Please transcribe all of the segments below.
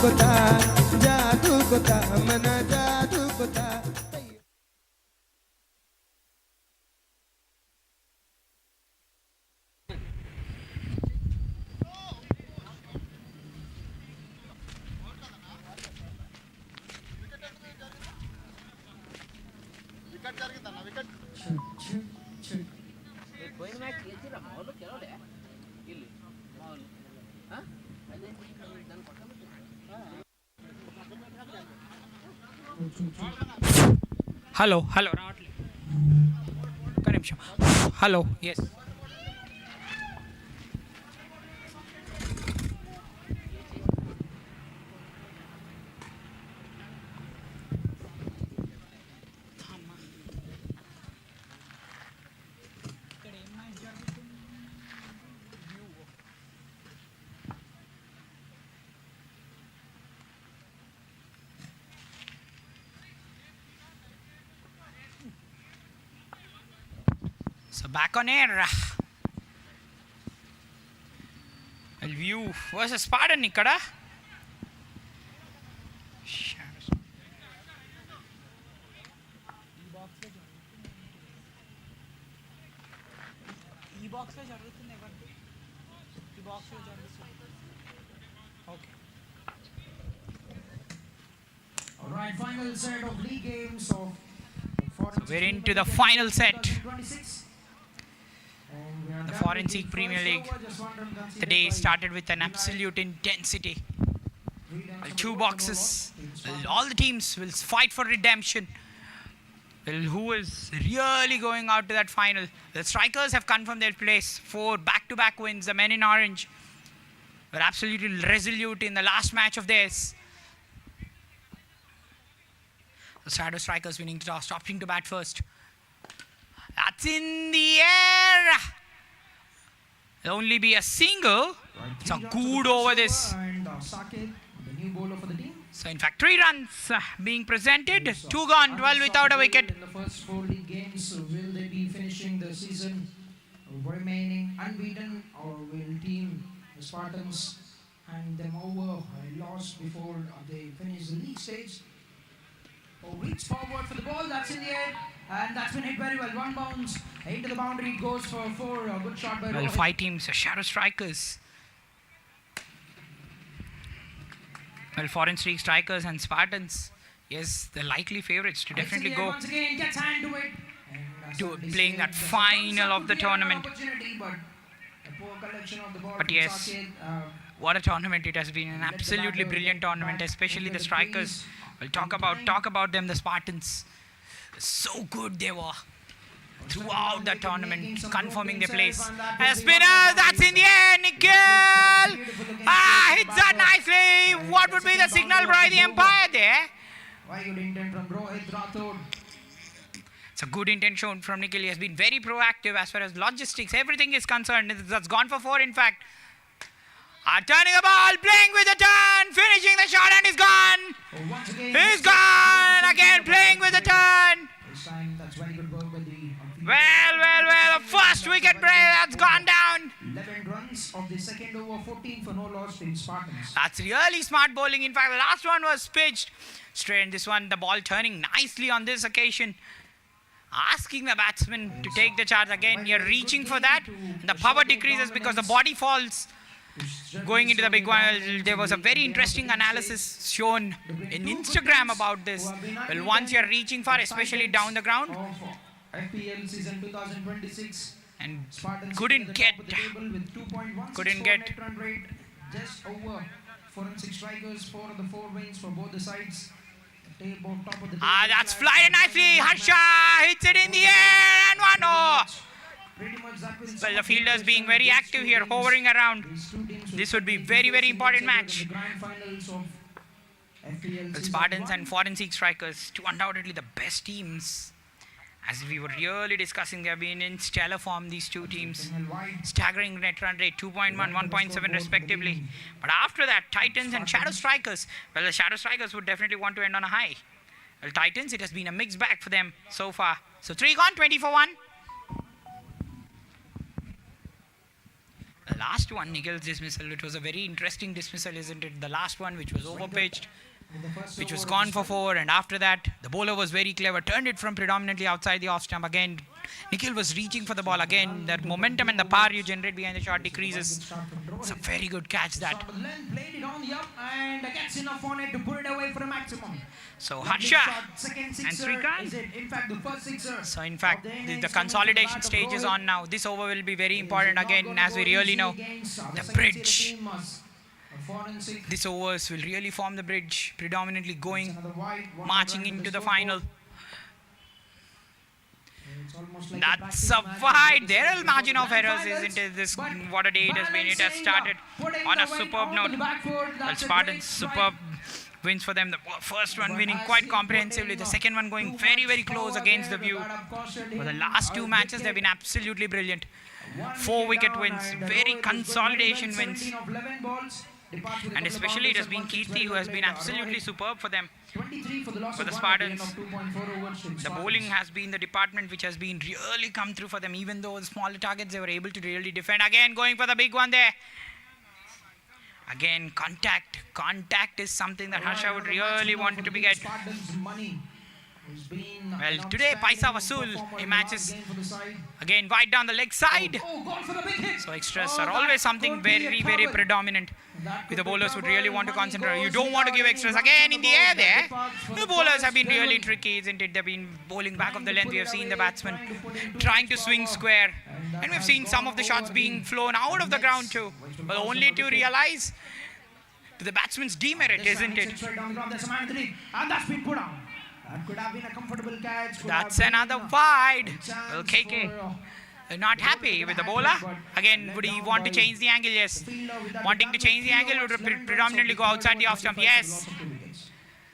कोता जादू कोता मन जादू कोता హలో హలో రావట్లేదు ఒక్క నిమిషం hello yes So back on air. Well, View versus Spartan ikkada. ఈ బాక్స్ లో జరుగుతుంది ఎవరికి ఈ బాక్స్ లో జరుగుతుంది okay All right, final set of league games of So we're into the final set. The Forensic Premier League. The day started with an absolute intensity. Well, two boxes. Well, all the teams will fight for redemption. Well, who is really going out to that final? The strikers have confirmed their place. 4 back-to-back wins. The men in orange were absolutely resolute in the last match of theirs. The Shadow Strikers winning the toss, opting to bat first. That's in the air. There'll only be a single. It's a good over this. And Saket, the new bowler for the team. So in fact, 3 runs being presented. 2 gone, 12 without a wicket. In the first 4 league games, will they be finishing the season remaining unbeaten, or will team the Spartans hand them over a loss before they finish the league stage? Reach forward for the ball, that's in the air, and that's been hit very well. One bounce into the boundary, it goes for 4. A good shot by Well, Rohit. 5 teams, Shadow Strikers. Well, Foreign Streak Strikers and Spartans, yes, the likely favorites to definitely go Once again, gets hand to it. And, to certainly playing said that the final Spartans of the could be an tournament. opportunity, but a poor collection of the ball But from yes, Saket, What a tournament it has been, an absolutely brilliant tournament, especially the strikers. We'll talk about them, the Spartans. So good they were throughout the tournament, confirming their place. And a spinner, that's in the air, Nikhil! Hits that nicely! What would be the signal by the umpire there? Why good intent from Rohit Rathod. It's a good intent shown from Nikhil. He has been very proactive as far as logistics, everything is concerned. That's gone for 4 in fact. Turning the ball, playing with the turn, finishing the shot, and he's gone. Once again, He's gone again, playing with the turn. this time that's very good work by the Well, a first wicket break that's gone down. 11 runs of the second over, 14 for no loss in Spartans. That's really smart bowling. In fact, the last one was pitched straight. And this one, the ball turning nicely on this occasion. Asking the batsman to take the charge again. You're reaching for that. The power decreases because the body falls. Going into the big one, there was a very interesting analysis shown in Instagram about this. Well, once you're reaching for, especially down the ground, Of FPL season 2026. and Spartans couldn't at the get, top of the table with 2.164 couldn't get. net run rate, just over Forensic Strikers. 4 of the 4 wins for both the sides. Top of the table. That's flying nicely. Harsha hits it in the air and 1-0. Pretty much that will Well, the fielders being very active here, hovering around. This would be very, very important match. The grand finals of FPL The season Spartans 1. and Forensic Strikers, two undoubtedly the best teams. As we were really discussing, they have been in stellar form, these two teams. Staggering net run rate, 2.1, 1.7 respectively. But after that, Titans and Shadow Strikers, well, the Shadow Strikers would definitely want to end on a high. Well, Titans, it has been a mixed bag for them so far. So 3 gone, 20 for 1. The last one, Nikhil's dismissal, it was a very interesting dismissal, isn't it? The last one, which was overpitched, which was gone for 4, and after that, the bowler was very clever, turned it from predominantly outside the off stump. Again, Nikhil was reaching for the ball. Again, that momentum and the power you generate behind the shot decreases. It's a very good catch, that. Played it on the up and gets enough on it to put it away for a maximum. So Harsha and Srikanth. In fact, the first sixer. So in fact, the consolidation stage is on now. This over will be very important again, as we really know. The bridge. This overs will really form the bridge, predominantly going, marching into the final. That's a wide. There is margin of errors, isn't it? This, what a day it has been. It has started on a superb note. Well, Spartans, superb wins for them. The first one winning quite comprehensively. The second one going very, very close against the view. For the last 2 matches, they've been absolutely brilliant. 4-wicket wins, very consolidation wins. And especially it has been Kirti who has been absolutely superb for them. For the Spartans, the bowling has been the department which has been really come through for them. Even though the smaller targets, they were able to really defend. Again, going for the big one there. Again, contact. Contact is something that Harsha would really want to be get. Well, today Paisa Vasool, he matches again wide down the leg side. So extras are always something very, very predominant with the bowlers who really want to concentrate. You don't want to give extras. Again in the air there. The bowlers have been really tricky, isn't it? They've been bowling back of the length. We have seen the batsmen trying to swing square. And we've seen some of the shots being flown out of the ground too. But only to realize to the batsman's demerit, isn't it? And that's been put on. That could have been a comfortable catch. That's another wide. Well, KK not happy with the bowler. Again, would he want to change the angle? Yes. Wanting to change the angle would predominantly go outside the off stump. Yes.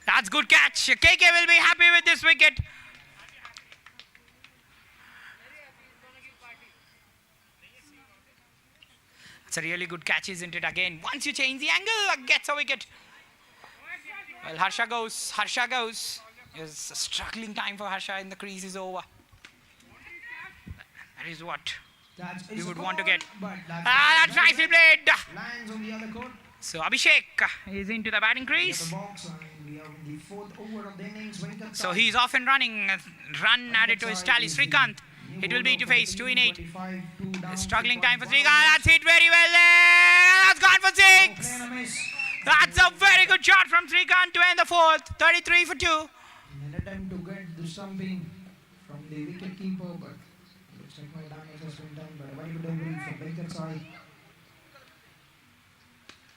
That's good catch. KK will be happy with this wicket. It's a really good catch, isn't it? Again, once you change the angle, gets a wicket. Well, Harsha goes. Harsha goes. It's a struggling time for Harsha in the crease is over. That is what we would want to get. That's nicely played. So Abhishek is into the batting crease. So he's off and running. Run added to his tally. Srikanth. It will be to face 2 in 8. Struggling time for Srikanth. That's hit very well there. That's gone for 6. That's a very good shot from Srikanth to end the 4th. 33 for 2. An attempt to get the stumping from the wicket keeper, but looks like no damage has been done. But a very good delivery from Venkat side.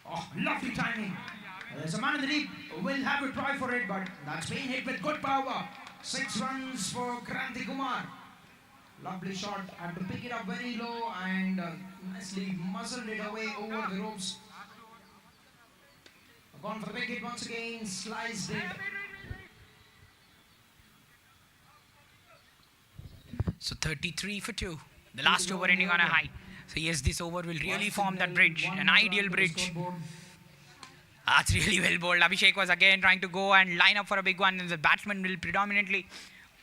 Oh, lovely timing. There's a man in the deep who will have a try for it, but that's been hit with good power. 6 runs for Kranti Kumar. Lovely shot. Had to pick it up very low and nicely muzzled it away over the ropes. Gone for the big hit once again. Sliced it. So 33 for 2. The last over ending on a high. So yes, this over will really form that bridge, an ideal bridge. That's really well bowled. Abhishek was again trying to go and line up for a big one, and the batsman will predominantly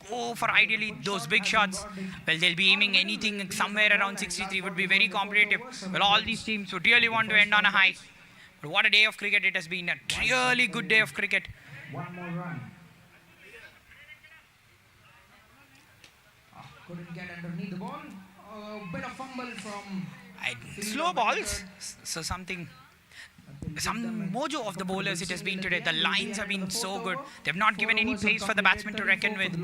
go for ideally those big shots. Well, they'll be aiming anything somewhere around 63, would be very competitive. Well, all these teams would really want to end on a high. But what a day of cricket it has been. A really good day of cricket. One more run. Couldn't get underneath the ball. A bit of fumble from slow balls. So some mojo of the bowlers it has been today. The lines have been so good. They've not given any place for the batsman to reckon with.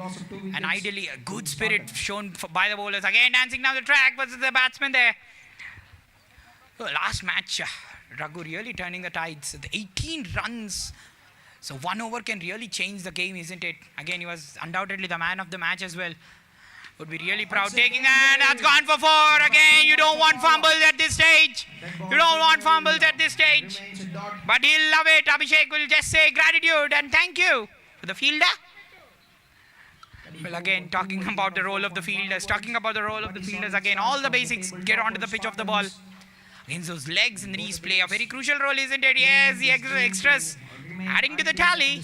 And ideally a good spirit shown by the bowlers. Again dancing down the track versus the batsman there. Well, last match, Raghu really turning the tides. The 18 runs. So 1 over can really change the game, isn't it? Again, he was undoubtedly the man of the match as well. Would be really proud taking, and that's gone for 4. Again, you don't want fumbles at this stage. You don't want fumbles at this stage. But he'll love it. Abhishek will just say gratitude and thank you for the fielder. Well, again, talking about the role of the fielders. Again, all the basics get onto the pitch of the ball. Against those legs and the knees play a very crucial role, isn't it? Yes, the extras adding to the tally.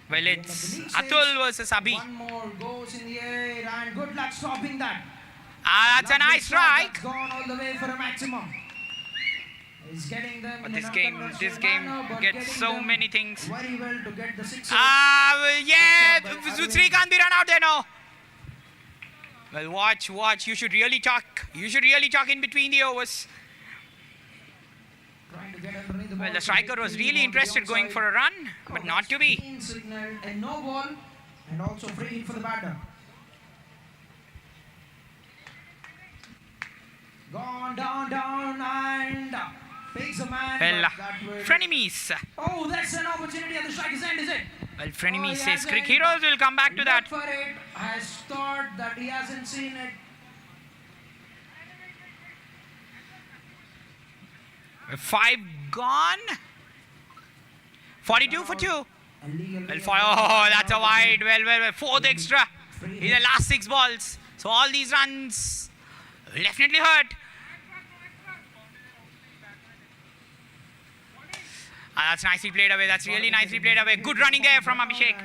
Well, it's Atul versus Abhi. One more goes in the air and good luck stopping that. That's a nice strike. Gone all the way for a maximum. He's getting them But in this an game unconventional manner, but gets getting so them many things. very well to get the sixes. Yeah, But Srikanth be run out there now. Well, watch. You should really talk. In between the overs. Trying to get underneath the Well, ball the to striker get was the really ball interested beyond going side. for a run, but not That's to be. green signal and no ball, and also free hit for the batter. Gone down and picks a man. Well, but that will- frenemies. Oh, that's an opportunity at the striker's end, is it? Well, frenemies he says hasn't. Crick Heroes will come back to Look that. for it. Has thought that he hasn't seen it. Five gone. 42 for 2. Illegally. Well, that's a wide. Well. Fourth extra in the last 6 balls. So all these runs will definitely hurt. That's nicely played away. That's really nicely played away. Good running there from Abhishek.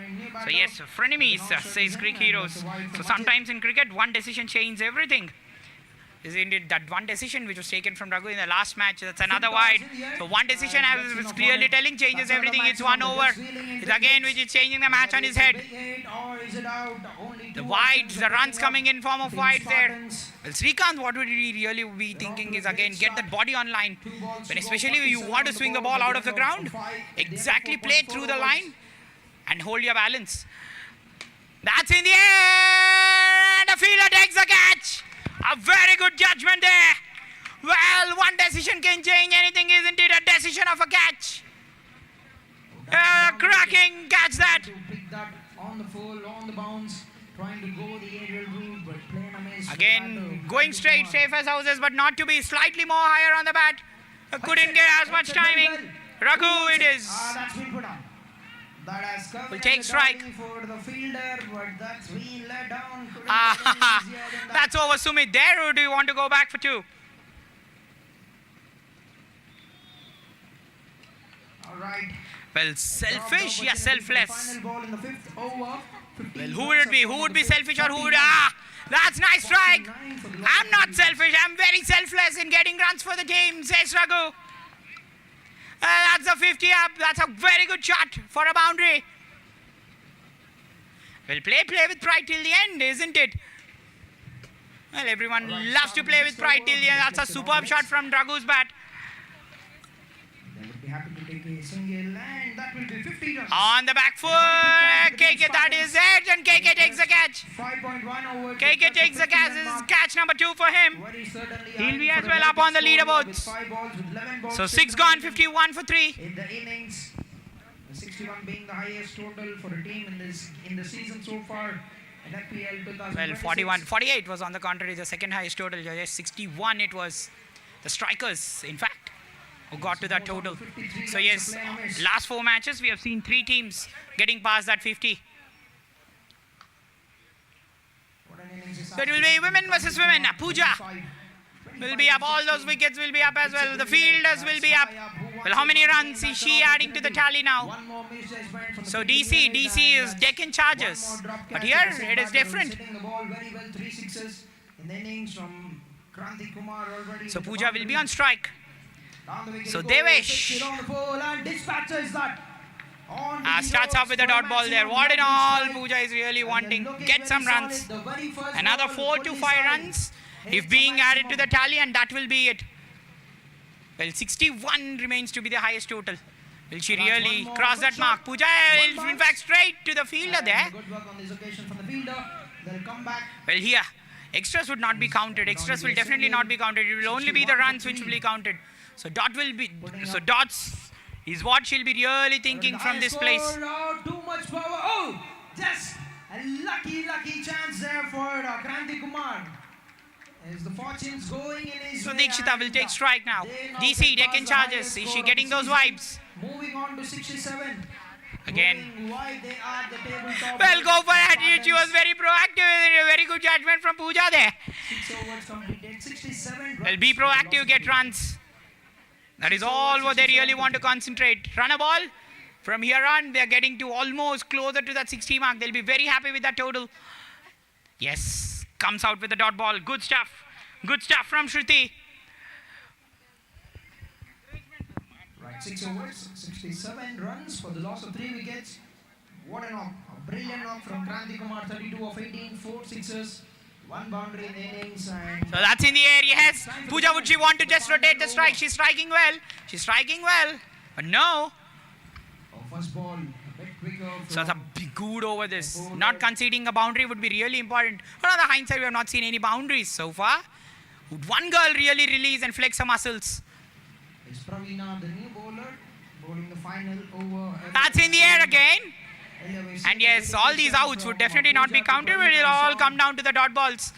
So yes, frenemies, says Crick Heroes. So sometimes in cricket, one decision changes everything. Isn't it that one decision which was taken from Raghu in the last match? That's another wide. So one decision, as was clearly telling, changes everything. It's 1 over. It's again which is changing the match on his head. The wides, the runs coming in form of wides there. Well, Srikanth, what would he really be thinking is again get that body on line. When especially when you want to swing the ball out of the ground, exactly play through the line and hold your balance. That's in the air, and the fielder takes the catch. A very good judgment there. Well, one decision can change anything, isn't it? A decision of a catch. Cracking catch that. To pick that on the full, on the bounce, trying to go the aerial route, but playing a miss. Again, going straight, safe as houses, but not to be slightly more higher on the bat. Couldn't get as much timing. Raghu it is. That's been put on. That has come Will in take the strike. diving for the fielder, but that's been let down. Couldn't Ah, get any easier than that. that's over, Sumit. There, or do you want to go back for 2? All right. Well, selfish, yeah, selfless. Final ball in the 5th over. Well, who would it be? Who would be selfish or who would... That's nice strike. I'm not selfish. I'm very selfless in getting runs for the team, says Raghu. That's a 50 up. That's a very good shot for a boundary. Well, play with pride till the end, isn't it? Well, everyone loves to play with pride till the end. That's a superb shot from Raghu's bat. They would be happy to take a single, and that will be 50 runs. On the back foot, KK, that is it, and KK takes the catch. 5.1 over. KK takes the catch. This is catch number 2 for him. Very certainly He'll be eyeing as for a well very up on the good score leaderboards. with 5 balls, with 11 balls So 6 taken gone, away 51 for 3. in the innings. The 61 being the highest total for a team in the season so far in FPL 2026. Well, 48 was on the contrary, the second highest total. Yes, 61 it was the strikers, in fact, who got to that total. So yes, last 4 matches we have seen 3 teams getting past that 50. What an innings is So it will be women versus women. Pooja will be up. All those wickets will be up as well. The fielders will be up. Well, how many runs is she adding to the tally now? One more misjudgment from the So fielding DC unit, is and Deccan that's Chargers. one more drop But catch here at the same it is batter, different. hitting the ball very well, 3 sixes in the innings from Kranti Kumar already. So with the Pooja will be boundary. on strike. Down the wicket So it Devesh. goes, on the pole and dispatches that. On the Starts off with a for dot ball there. maximum What in run all strike. Pooja is really And wanting. they're looking Get very some solid. runs. The very first Another ball, 4 to fully 5 solid. runs Hits if the being added to the maximum. tally, and that will be it. Well, 61 remains to be the highest total. Will she That's really one more cross good that mark? shot. Pooja One will in bounce. fact straight to the fielder And there. good work on this occasion from the fielder. They'll come back. Well, here, extras would not be counted. Extras will definitely not be counted. It will only be the runs which will be counted. So dot will be, so dots is what she'll be really thinking from this place. Oh, too much power. Oh, just a lucky chance there for Kranti Kumar. Is the fortunes going in his So way, Dikshita will and take strike now. they DC, get Deccan past the Chargers. highest Is score she of getting the those season. vibes? Moving on to 67. Again. Moving wide, they are the tabletop. Well, go for it. She was Spartans. very proactive. Very good judgment from Pooja there. 6 overs completed. 67. Well, be proactive, get runs. That is all what they really want to concentrate. Run a ball. From here on, they are getting to almost closer to that 60 mark. They'll be very happy with that total. Yes, comes out with the dot ball. Good stuff. Good stuff from Shruti. Right, 6 overs, 67 runs for the loss of 3 wickets. What a knock. A brilliant knock from Kranti Kumar, 32 of 18, 4 sixes, 1 boundary in the innings. And So that's in the air, yes. Pooja, would she want to just rotate the strike? She's striking well. She's striking well. But no. first ball, a bit quicker. So it's a good over this. Not conceding a boundary would be really important. But on the hindsight, we have not seen any boundaries so far. Would one girl really release and flex her muscles? It's Praveena, the new bowler, bowling the final over. That's in the air again. And yes, all these outs would definitely not be counted, but it'll all come down to the dot balls.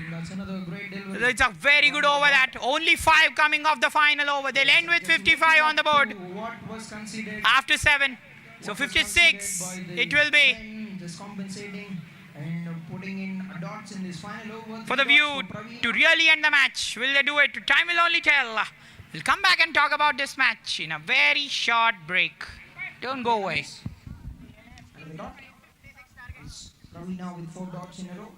That's another great delivery. It's a very good over that. Only 5 coming off the final over. They'll end with 55 on the board What was considered after 7. So 56 it will be. Just compensating and putting in dots in this final over. For the view to really end the match. Will they do it? Time will only tell. We'll come back and talk about this match in a very short break. Don't go away. Another dot. It's Praveena with 4 dots in a row.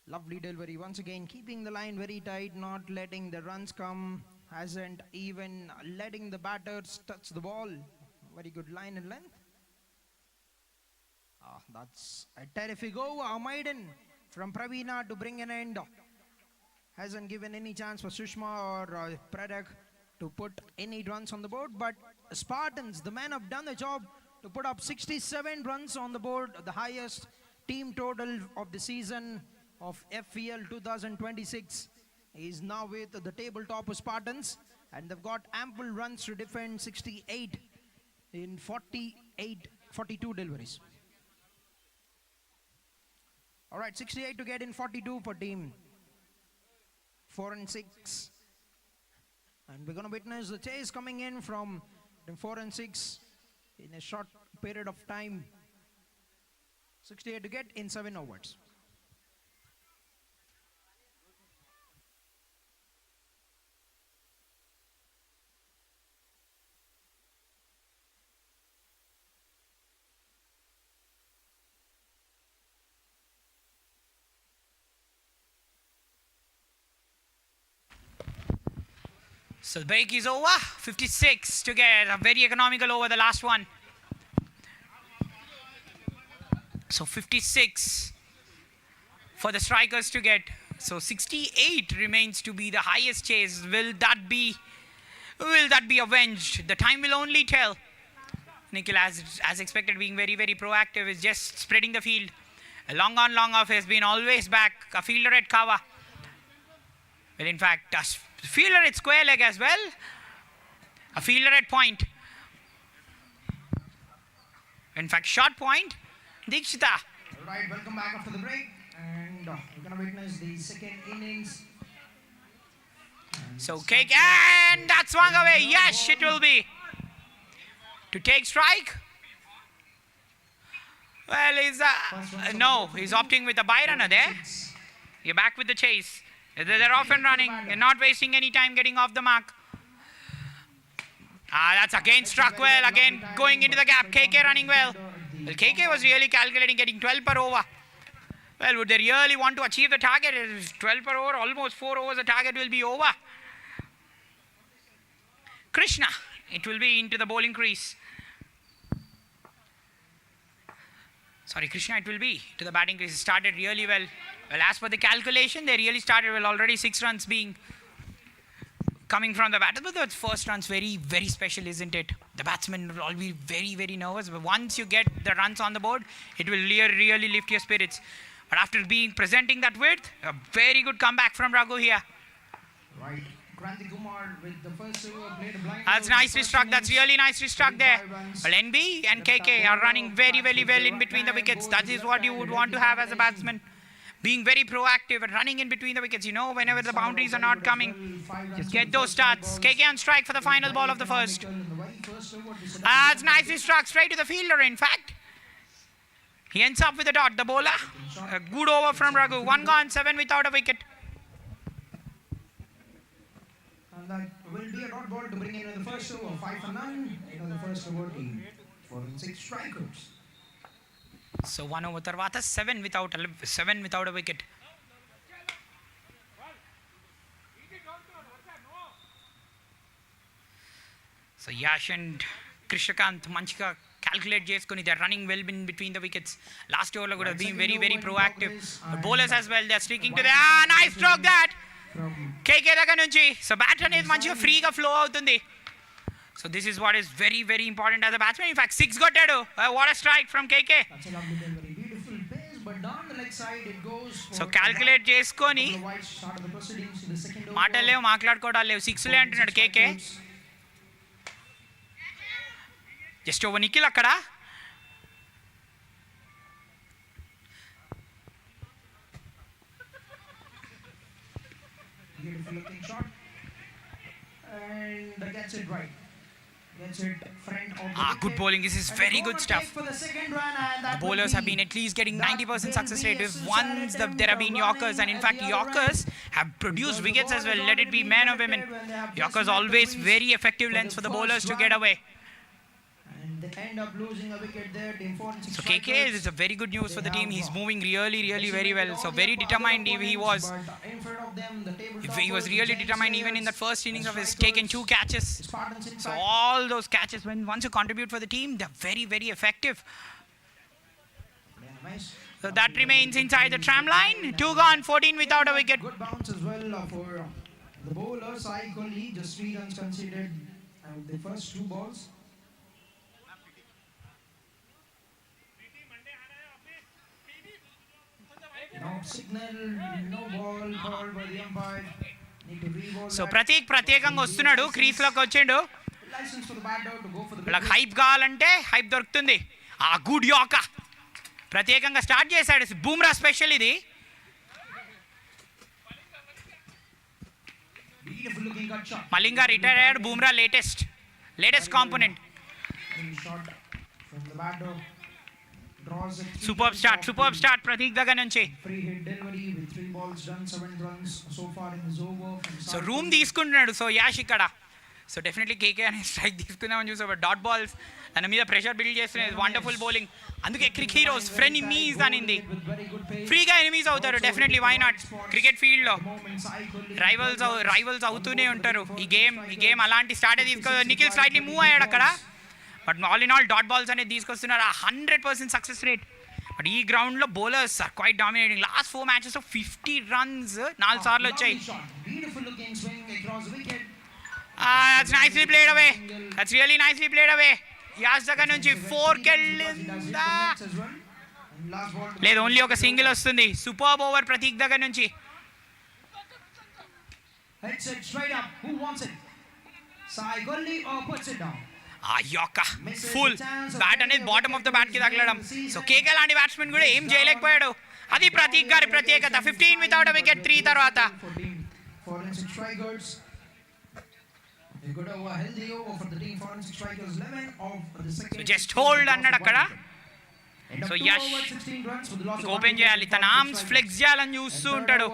Lovely delivery once again, keeping the line very tight, not letting the runs come, hasn't even letting the batters touch the ball. Very good line and length. That's a terrific over. Maiden from Praveena to bring an end. Hasn't given any chance for Sushma or Pradak to put any runs on the board, but Spartans, the men, have done the job to put up 67 runs on the board, the highest team total of the season of FPL 2026 is now with the tabletop of Spartans, and they've got ample runs to defend 68 in 42 deliveries. All right, 68 to get in 42 for team 4 and 6. And we're going to witness the chase coming in from team 4 and 6 in a short period of time. 68 to get in 7 overs. So the break is over. 56 to get. A very economical over the last one. So 56 for the strikers to get. So 68 remains to be the highest chase. Will that be avenged? The time will only tell. Nikhil, as expected, being very, very proactive, is just spreading the field. A long on, long off has been always back. A fielder at cover. Well, in fact, a fielder at square leg as well. A fielder at point. In fact, short point. Dikshita. All right, welcome back after the break. And we're going to witness the second innings. So kick, and that swung away. Yes, it will be. To take strike. Well, he's opting with a bye runner there. You're back with the chase. They're off and running. They're not wasting any time getting off the mark. That's again struck well. Again going into the gap. KK running well. Well, KK was really calculating getting 12 per over. Well, would they really want to achieve the target? 12 per over, almost 4 overs, the target will be over. Krishna, it will be into the bowling crease. Sorry, Krishna, it will be to the batting crease. It started really well. Well, as per the calculation, they really started well. Already 6 runs being coming from the batter. But the first run's very, very special, isn't it? The batsmen will all be very, very nervous. But once you get the runs on the board, it will really lift your spirits. But after presenting that width, a very good comeback from Raghu here. Right. Kranti Kumar with the first over played a blind. That's nicely struck. That's really nicely struck there. Well, NB and KK are running very, very well in between the wickets. That is what you would want to have as a batsman. Being very proactive and running in between the wickets. You know, whenever the boundaries are not coming, just get those starts. KK on strike for the final ball of the first. That's nicely struck straight to the fielder, in fact. He ends up with a dot, the bowler. A good over from Raghu. 1 gone, 7 without a wicket. And that will be a dot ball to bring in the first over. 5 for none. The first over team. 4 and 6 strikers. So 1 over తర్వాత 7 without a wicket. So Yash and Krishnakanth మంచిగా calculate చేసుకుని they are running well bin between the wickets. Last ఓవర్లో కూడా being very proactive. Bowlers as well they are streaking to the nice stroke that KK దగ్గర నుంచి. So bat అనేది మంచిగా ఫ్రీగా flow అవుతుంది. So this is what is very important as a batsman. In fact 6 కొట్టాడు. What a strike from KK. So calculate చేసుకొని మాటలు లేవు, మాట్లాడుకోవడాలు లేవు, 6లే అంటున్నాడు కేకే. జస్ట్ ఓవర్ నిఖిల్ అక్కడ. Beautiful looking shot and gets it right. Gets it front of the Good bowling. This is very good stuff. The bowlers have been at least getting 90% success rate. If once there have been Yorkers, and in fact Yorkers have produced wickets as well. Let it be men or women. Yorkers always very effective lengths for the bowlers to get away. They end up losing a wicket there. Team 4 So KK is a very good news for the team. He's moving really very well. So very determined he was. If he was really determined even in that first innings of his taken 2 catches. So all those catches, once you contribute for the team, they're very effective. So that remains inside the tram line. 2 gone, 14 without a wicket. Good bounce as well for the bowler. Sai Kohli, just 3 runs conceded out the first 2 balls. No signal, no ball called by the umpire. Need to re-ball. So ప్రత్యేకంగా వస్తున్నాడు, క్రీస్ లోకి వచ్చిండు. License for the batter to go for the వాళ్ళకి hype కావాలంటే hype దొరుకుతుంది. ఆ good యాక ప్రత్యేకంగా స్టార్ట్ చేశాడు. బూమ్రా స్పెషల్ ఇది. beautiful looking cut shot. Malinga retire అయ్యాడు. Bumrah latest component. Shot from the batter. Super start Prateek దగ్గర నుంచి. Free hit delivery with 3 balls done, 7 runs so far in this over. So room తీసుకుంటున్నాడు. సో యాష్ ఇక్కడ. So definitely KK అనే strike తీసుకుందామని చూసాడు. Dot balls తన మీద ప్రెషర్ బిల్డ్ చేస్తున్నది. Wonderful bowling. అందుకే క్రికెట్ హీరోస్ ఫ్రెనిమీస్ అనింది. ఫ్రీగా ఎనిమీస్ అవుతారు definitely. Why not? Cricket field లో రైవల్స్ అవుతూనే ఉంటారు. ఈ గేమ్ అలాంటి స్టార్ట్ తీసుకో. నిఖిల్ స్లైట్లీ మూవ్ అయ్యాడు అక్కడ. But all in all dot balls అనేది తీసుకొస్తున్నారు. 100% సక్సెస్ రేట్. బట్ ఈ గ్రౌండ్లో bowlers are quite dominating. Last 4 matches 50 runs 4 సార్లు వచ్చాయి. That's nicely played away. That's really nicely played away. Yash దగ్గర నుంచి 4కి వెళ్ళిందా? లేదు, ఓన్లీ ఒక సింగిల్ వస్తుంది. సూపర్ ఓవర్ ప్రతీక్ దగ్గర నుంచి. ఆ యొక్క ఫుల్ బ్యాట్ అనేది బాటమ్ ఆఫ్ ద బ్యాట్ కి తగలడం. సో కేకే లాంటి బ్యాట్స్మెన్ కూడా ఏం చేయలేకపోయాడు. అది ప్రతీక్ గారి ప్రత్యేకత. 15 వితౌట్ అ వికెట్ 3 తర్వాత. జస్ట్ హోల్డ్ అన్నాడు అక్కడ. సో యష్ ఓపెన్ చేయాలి, తన ఆర్మ్స్ ఫ్లెక్స్ చేయాలని చూస్తూ ఉంటాడు.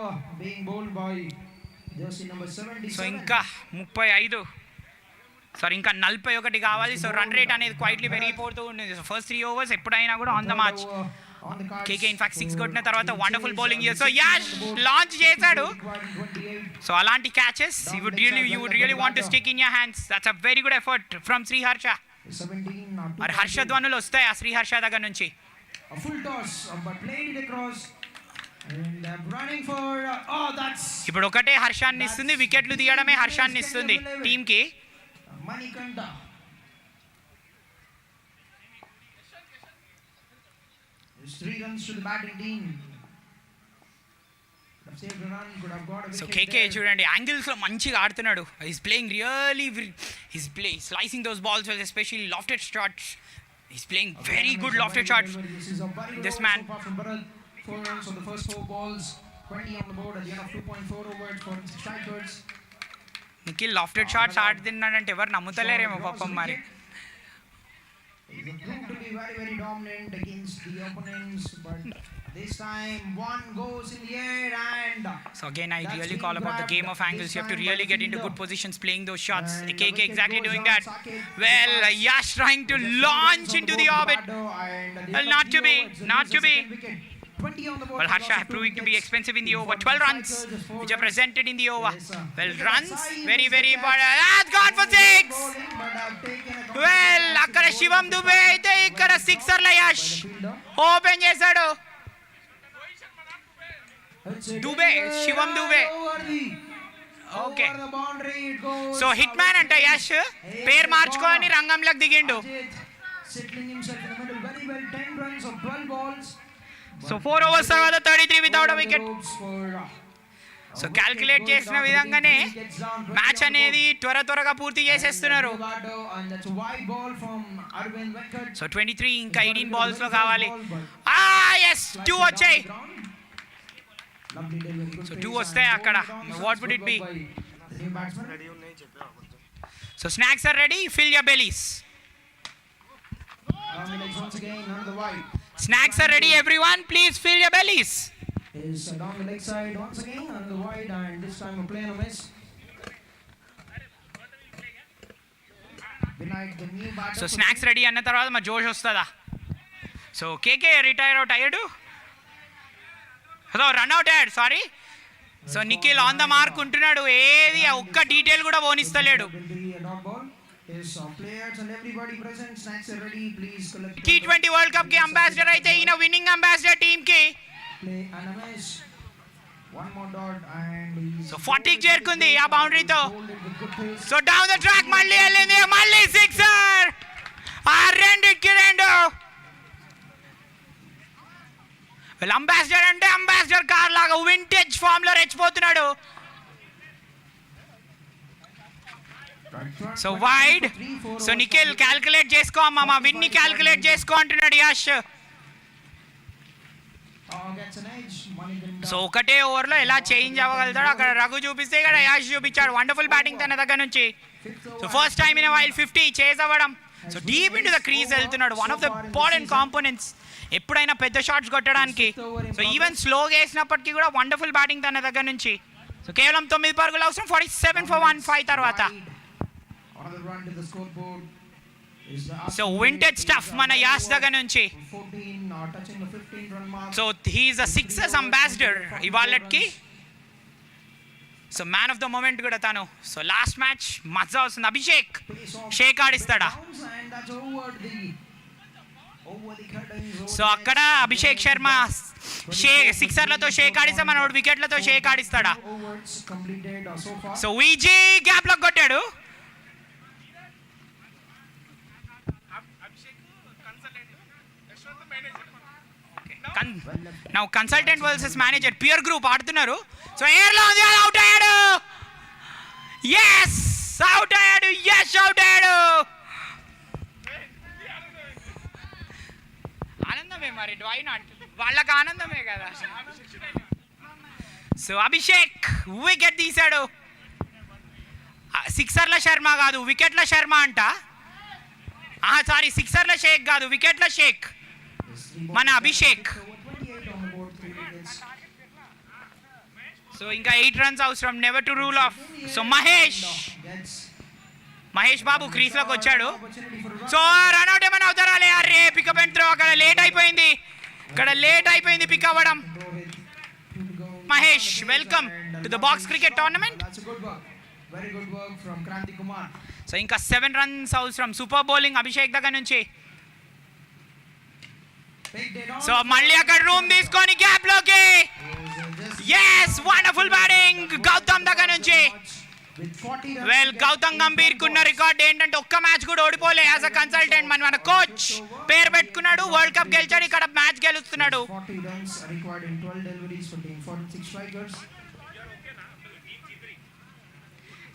సో ఇంకా 41 కావాలి. సో రన్ రేట్ అనేది క్వైట్లీ పెరిగిపోతూ ఉంటుంది. సో ఫస్ట్ 3 overs ఎప్పుడైనా కూడా on the match. KK in fact 6 కొట్టిన తర్వాత wonderful bowling. So Yash launch చేశాడు. సో అలాంటి catches you would really want to stick in your hands. That's a very good effort from Sriharsha. మరి హర్షధ్వనులు వస్తాయి ఆ శ్రీహర్ష దగ్గర నుంచి. ఇప్పుడు ఒకటే హర్షాన్ని ఇస్తుంది, వికెట్లు తీయడమే హర్షాన్ని ఇస్తుంది టీంకి. సో కేకే చూడండి యాంగిల్స్ లో మంచిగా ఆడుతున్నాడు. Is playing really slicing those balls with especially లాఫ్టెడ్ shots. Is playing very good లాఫ్టెడ్ shots. This man 4 runs on the first 4 balls, 20 on the board at the end of 2.4 overs for strikers. Nikhil lofted shots ఆడుతున్నాడంటే ఎవరు నమ్ముతలేరేమో పాపం. మరి He proved to be very dominant against the opponents, but at This time one goes in the air and So again, I that's really been call about the grabbed game of angles. this You have to time by really the get into fielder. good positions playing those shots. And KK wicket exactly goes doing on that. Saket. Well, Because Yash trying to there's a few launch runs on into the the board orbit. for Bado and they Well, got not to 3 be, overs. They not lose to the be. second wicket. 20 on the board Well, for Harsha loss of 2 proving to be wickets. expensive in the over. For 12 the runs, strikers, just 4 which are runs. presented in the over. Yes, Well, look at runs, that. Sai very, missed the very catch. important. That's gone for And they're 6. bowling, but have taken a complete Well, catch to అక్కడ the Shivam bowling of the Dubey అయితే starters. ఇక్కడ Well, సిక్సర్ల dropped Yash by the fielder. Open చేశాడు. It's a Dubey, good Shivam run Dubey. over the Okay. over the boundary it goes. So hit man అంట ash పేరు మార్చుకొని రంగంలోకి దిగిండు. Ajit settling himself in the middle very well. 10 runs of 12 balls. So 4 overs తర్వాత 33 without Over the wicket. ropes for, so calculate చేసిన విధంగానే match అనేది త్వరగా పూర్తి చేసేస్తున్నారు. సో 23 ఇంకా 18 బాల్స్ లో కావాలి. ఎస్ 2 వచ్చాయి. సో 2 వస్తాయి అక్కడ. What would it be? So snacks are ready, fill your bellies. Snacks are ready everyone, please fill your bellies. Is down the leg side once again on the wide and this time a play on a miss. Binayak the new batter. So snacks ready అన్న తర్వాత మా జోష్ వస్తుందా? So KK retire out అయ్యాడు. Run out అయ్యాడు, sorry. So Nikhil on the mark ఉంటున్నాడు. ఏది ఒక్క డీటెయిల్ కూడా ఓనిస్తలేడు. T20 వరల్డ్ కప్ కి అంబాసిడర్ అయితే ఈయన విన్నింగ్ అంబాసిడర్ టీమ్ కి. సో 40 చేరుకుంది ఆ బౌండరీతో. సో డౌన్ ద ట్రాక్ మళ్ళీ వెళ్ళింది, మళ్ళీ సిక్సర్. ఆ రెండిటికి 2. అంబాసిడర్ అంటే అంబాసిడర్ కార్ లాగా వింటేజ్ ఫామ్ లో రెచ్చిపోతున్నాడు. So wide. So Nikhil calculate చేసుకో అమ్మా, మా విన్ని క్యాల్కులేట్ చేసుకో అంటున్నాడు యాష్. సో ఒకటే ఓవర్లో ఎలా చేంజ్ అవ్వగలుగుతాడు అక్కడ రఘు చూపిస్తే ఇక్కడ యాష్ చూపించాడు. వండర్ఫుల్ బ్యాటింగ్ తన దగ్గర నుంచి. So first time in while 50 chase అవ్వడం. So deep into the crease వెళ్తున్నాడు. One of the important components ఎప్పుడైనా పెద్ద షాట్స్ కొట్టడానికి. సో ఈవెన్ స్లోగా వేసినప్పటికీ కూడా వండర్ఫుల్ బ్యాటింగ్ తన దగ్గర నుంచి. సో కేవలం 9 పరుగులు అవసరం. 47 for 105 తర్వాత. సో వింటేజ్ స్టఫ్ మన యాష్ దగ్గర నుంచి. So he's a sixes ambassador ఇవాళకి. So man of the moment కూడా తను. సో లాస్ట్ మ్యాచ్ మజా వస్తుంది. అభిషేక్ షేక్ ఆడిస్తాడా? సో అక్కడ అభిషేక్ శర్మ సిక్సర్లతో షేక్ ఆడిస్తే మనోడు వికెట్లతో షేక్ ఆడిస్తాడా? సో విజీ గ్యాప్ లో కొట్టాడు. Now consultant versus manager peer group ఆడుతున్నారు. సో ఎయిర్ లో ఉంది, అవుట్ అయ్యాడు. ఎస్ అవుట్ అయ్యాడు. ఎస్ అవుట్ అయ్యాడు. ఆనందమే మరి, వై నాట్? వాళ్ళకి ఆనందమే కదా. సో అభిషేక్ వికెట్ తీశాడు. సిక్సర్ల శర్మ కాదు, వికెట్ల శర్మ అంట. సారీ, సిక్సర్ల షేక్ కాదు, వికెట్ల షేక్ మన అభిషేక్. సో ఇంకా 8 runs అవసరం. Never to rule of. So Mahesh Babu crease లోకి వచ్చాడు. సో రన్అట్ ఏమైనా అవుతారా? అరే పికప్ అండ్ త్రో అక్కడ లేట్ అయిపోయింది. పిక్ అవ్వడం. Mahesh welcome to the box cricket tournament. So ఇంకా 7 runs అవసరం. సూపర్ బౌలింగ్ అభిషేక్ దగ్గర నుంచి. సో మళ్ళీ అక్కడ రూమ్ తీసుకొని గ్యాప్ లోకి. ఎస్ వండర్ఫుల్ బ్యాటింగ్ గౌతమ్ దగ్గర నుంచి. వెల్ గౌతమ్ గంభీర్ కున్న రికార్డ్ ఏంటంటే ఒక్క మ్యాచ్ కూడా ఓడిపోలే. యాజ్ అ కన్సల్టెంట్ మన కోచ్ పేరు పెట్టుకున్నాడు. వరల్డ్ కప్ గెలిచాడు, ఇక్కడ మ్యాచ్ గెలుస్తున్నాడు.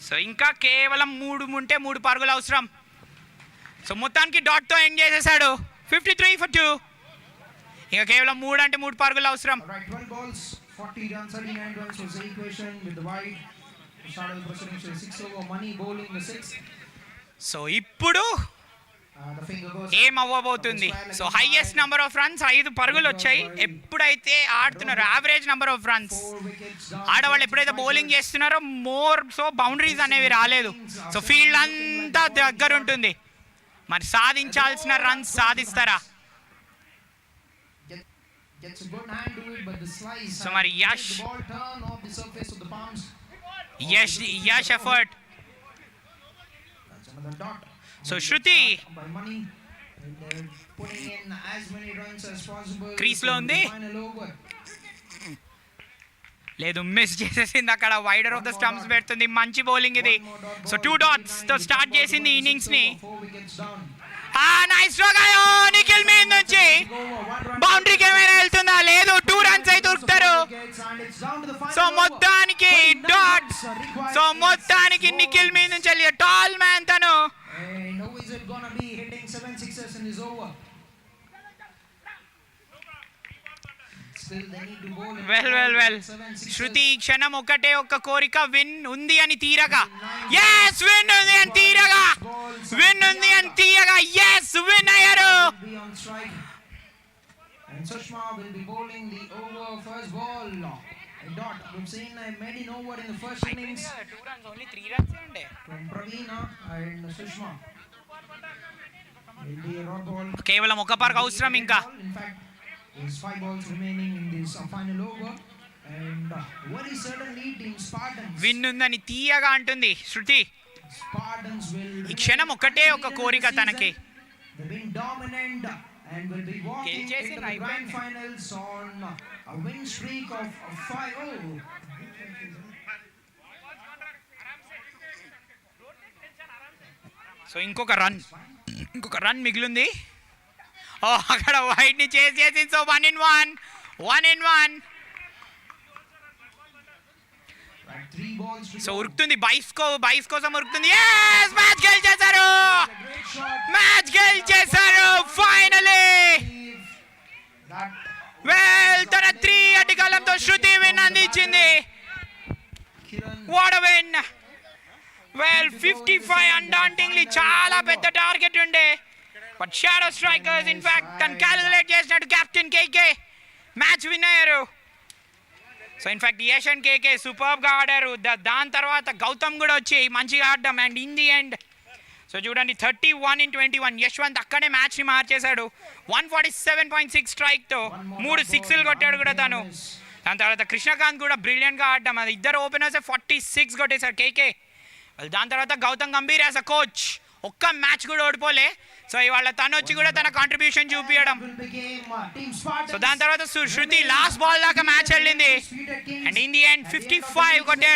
సో ఇంకా కేవలం 3 పరుగులు అవసరం. సో మొత్తానికి డాట్ తో ఎండ్ చేసేసాడు. 53 for 2. ఇంకా కేవలం 3 పరుగులు అవసరం. సో ఇప్పుడు The finger goes up. ఏం అవ్వబోతుంది. So highest number of runs 5 పరుగులు వచ్చాయి. ఎప్పుడైతే ఆడుతున్నారో యావరేజ్ నెంబర్ ఆఫ్ రన్స్ ఆడవాళ్ళు ఎప్పుడైతే బౌలింగ్ చేస్తున్నారో మోర్ సో బౌండరీస్ అనేవి రాలేదు. సో ఫీల్డ్ అంతా దగ్గర ఉంటుంది. మరి సాధించాల్సిన runs సాధిస్తారా? Gets a good hand to it, but the slice. So మరి Yash the ball turn off the surface of the palms. Yash effort. That's another dot. So Shruti By money, and they're putting in as many runs as possible. Crease లో ఉంది. Final over. లేదు miss చేసేసింది అక్కడ. Wider of the stumps పెడుతుంది. మంచి bowling ఇది. So 2 dots తో start చేసింది ఇన్నింగ్స్ ని. 4 wickets down. నైస్ స్ట్రోక్ అయ్యో నిఖిల్ మీద నుంచి బౌండరీకి ఏమైనా వెళ్తుందా? లేదు. 2 runs అయితే దొరుకుతారు. సో మొత్తానికి డాట్స్. సో మొత్తానికి నిఖిల్ మీద నుంచి వెళ్ళి టాల్ మ్యాన్ తను. And who is it gonna be hitting 7 sixes in this over? Still they need to bowl in well 7 sixes. శృతి ఈ క్షణం ఒకటే ఒక్క కోరిక, విన్ ఉంది అని తీరగా. yes విన్ ఉంది అని తీరగా. విన్ ఉంది అని తీయగా. yes విన్ అయ్యారు. Will be on strike. And Sushma will be bowling the over first ball. A dot. We've seen a made in over in the first innings. 2 runs only 3 runs ఉండే. From Praveena and Sushma. Will be a rod ball. కేవలం ఒక perk అవసరం ఇంకా. In fact, there's 5 balls remaining in this final over. And very certainly Team Spartans. Win ఉందని తీయగా అంటుంది శృతి. Spartans will. ఈ క్షణం ఒకటే ఒక కోరిక తనకి. They've been dominant and will be walking into గెలిచేసి the grand అయిపోయింది. finals on a win streak of 5. Oh. So ఇంకొక రన్ మిగిలింది. ఓ అక్కడ వైడ్ ని చేసేసి. So 1 in 1. Right, 3 balls to so go. ఉరుకుతుంది బైస్ కోసం ఉరుకుతుంది. మ్యాచ్ గెలిచేశారు. Great shot. మ్యాచ్ గెలిచేశారు ఫైనలీ. That వెల్ తన 3 అడ్డుకాలంతో శృతి విన్ అందించింది. Kiran. What a win. Well 55 undauntingly చాలా పెద్ద టార్గెట్ ఉండే. But shadow strikers in fact తను క్యాలిక్యులేట్ చేసినట్టు కెప్టెన్ కేకే మ్యాచ్ విన్ అయ్యారు. సో ఇన్ఫాక్ట్ యష్ అండ్ కేకే సూపర్గా ఆడారు. దాని తర్వాత గౌతమ్ కూడా వచ్చి మంచిగా ఆడడం. And in the end so చూడండి 31 in 21 యశ్వంత్ అక్కడే మ్యాచ్ని మార్చేశాడు. 147.6 స్ట్రైక్తో 3 సిక్స్లు కొట్టాడు కూడా తను. దాని తర్వాత కృష్ణకాంత్ కూడా బ్రిలియంట్గా ఆడడం. అది ఇద్దరు ఓపెనర్స్ 46 కొట్టేశారు కేకే. దాని తర్వాత Gautam Gambhir as a coach ఒక్క మ్యాచ్ కూడా ఓడిపోలే. సో ఇవాళ తను వచ్చి కూడా తన కాంట్రిబ్యూషన్ చూపించడం. సో దాని తర్వాత శృతి లాస్ట్ బాల్ దాకా మ్యాచ్ వెళ్ళింది. అండ్ ఇన్ ది ఎండ్ 55 కొట్టాడు.